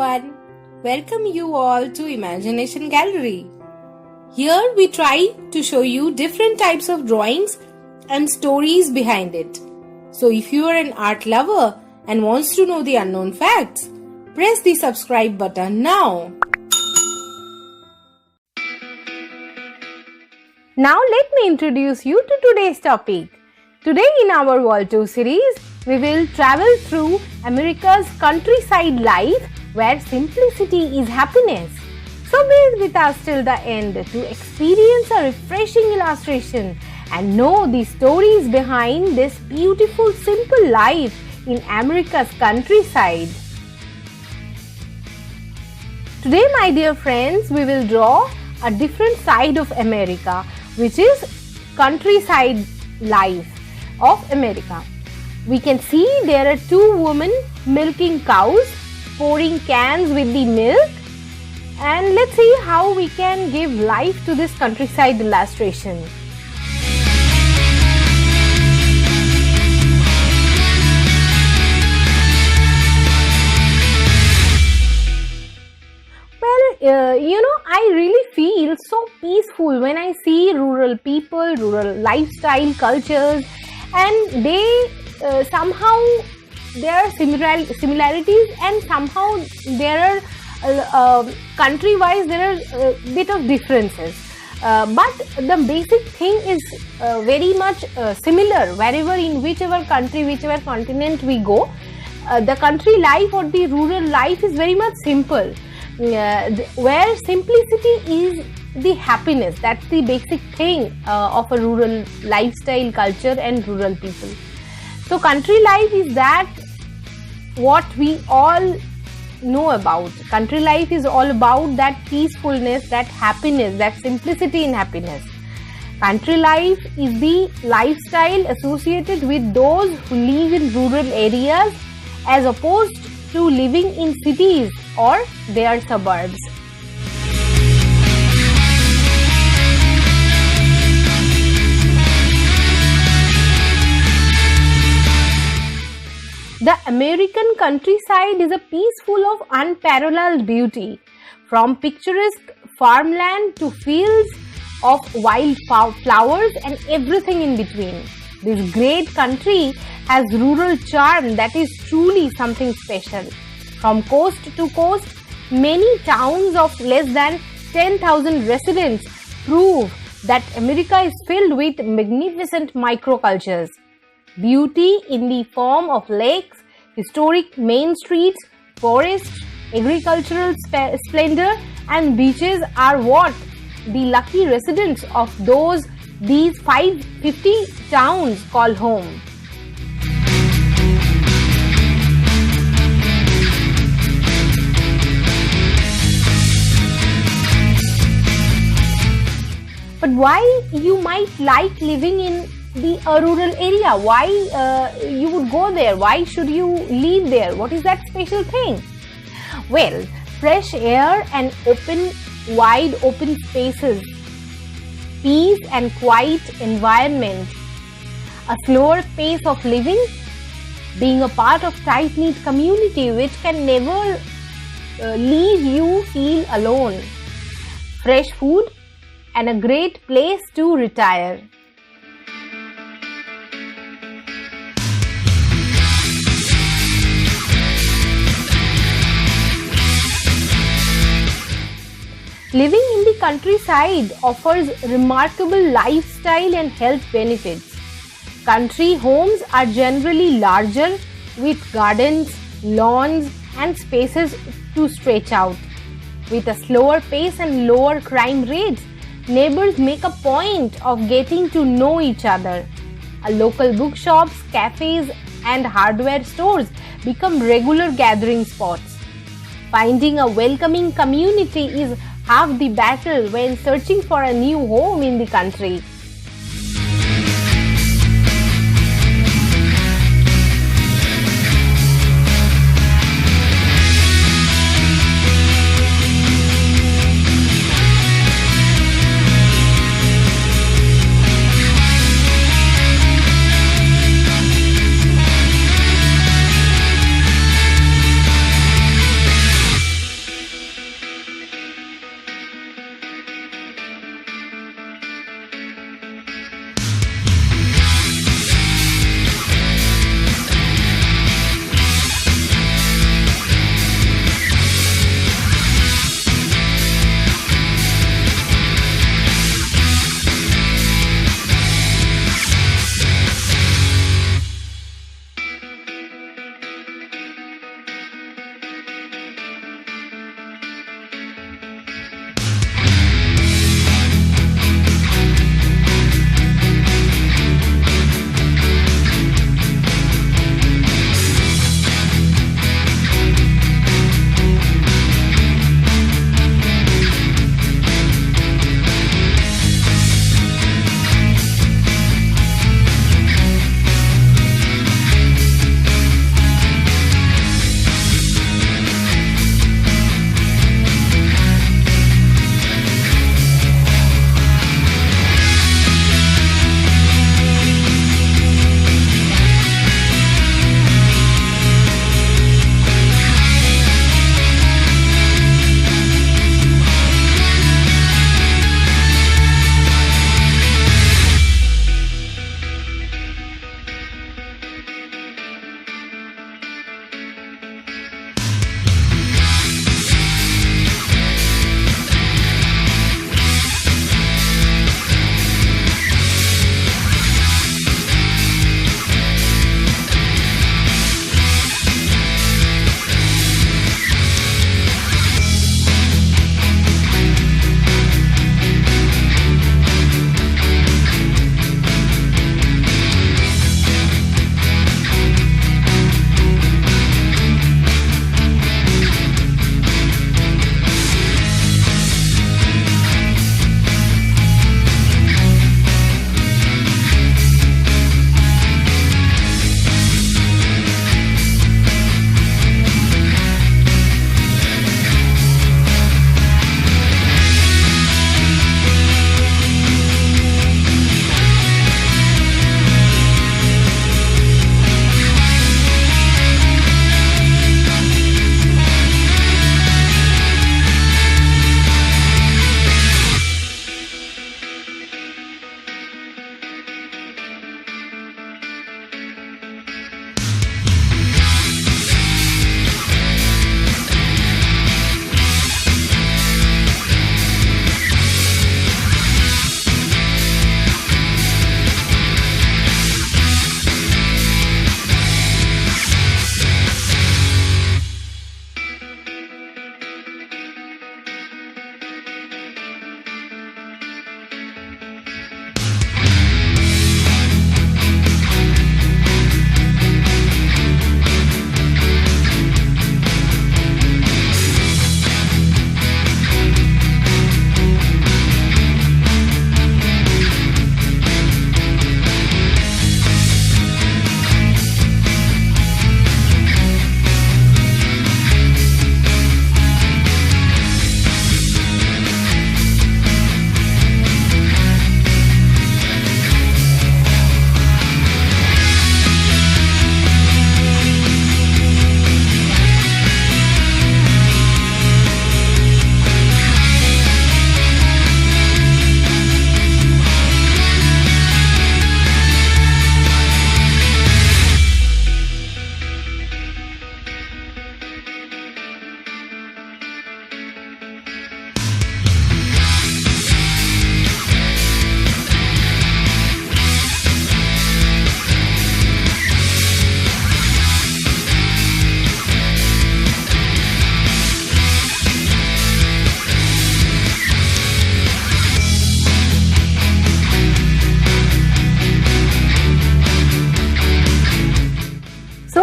everyone. Welcome you all to Imagination Gallery. Here we try to show you different types of drawings and stories behind it. So if you are an art lover and wants to know the unknown facts, press the subscribe button now. Now let me introduce you to today's topic. Today in our World Tour series, we will travel through America's countryside life where simplicity is happiness. So be with us till the end to experience a refreshing illustration and know the stories behind this beautiful simple life in America's countryside. Today, my dear friends, we will draw a different side of America, which is countryside life of America. We can see there are two women milking cows, pouring cans with the milk, and let's see how we can give life to this countryside illustration. I really feel so peaceful when I see rural people, rural lifestyle, cultures, and they somehow there are similarities and somehow there are country-wise there are a bit of differences. But the basic thing is very much similar wherever in whichever country, whichever continent we go. The country life or the rural life is very much simple. Where simplicity is the happiness. That's the basic thing of a rural lifestyle, culture and rural people. So country life is that what we all know about. Country life is all about that peacefulness, that happiness, that simplicity in happiness. Country life is the lifestyle associated with those who live in rural areas as opposed to living in cities or their suburbs. The American countryside is a piece full of unparalleled beauty, from picturesque farmland to fields of wild flowers and everything in between. This great country has rural charm that is truly something special. From coast to coast, many towns of less than 10,000 residents prove that America is filled with magnificent microcultures. Beauty in the form of lakes, historic main streets, forests, agricultural splendor and beaches are what the lucky residents of these 550 towns call home. But why you might like living in the rural area? Why you would go there? Why should you live there? What is that special thing? Well, fresh air and wide open spaces, peace and quiet environment, a slower pace of living, being a part of tight-knit community which can never leave you feel alone, fresh food and a great place to retire. Living in the countryside offers remarkable lifestyle and health benefits. Country homes are generally larger with gardens, lawns and spaces to stretch out. With a slower pace and lower crime rates, neighbors make a point of getting to know each other. Local bookshops, cafes and hardware stores become regular gathering spots. Finding a welcoming community is half the battle when searching for a new home in the country.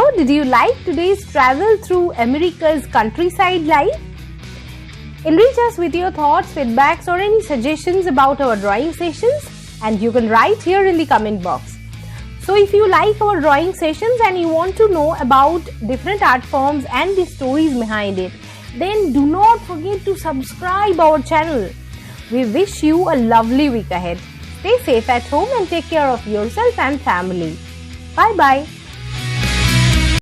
So, did you like today's travel through America's countryside life? Enrich us with your thoughts, feedbacks, or any suggestions about our drawing sessions, and you can write here in the comment box. So if you like our drawing sessions and you want to know about different art forms and the stories behind it, then do not forget to subscribe our channel. We wish you a lovely week ahead. Stay safe at home and take care of yourself and family. Bye bye.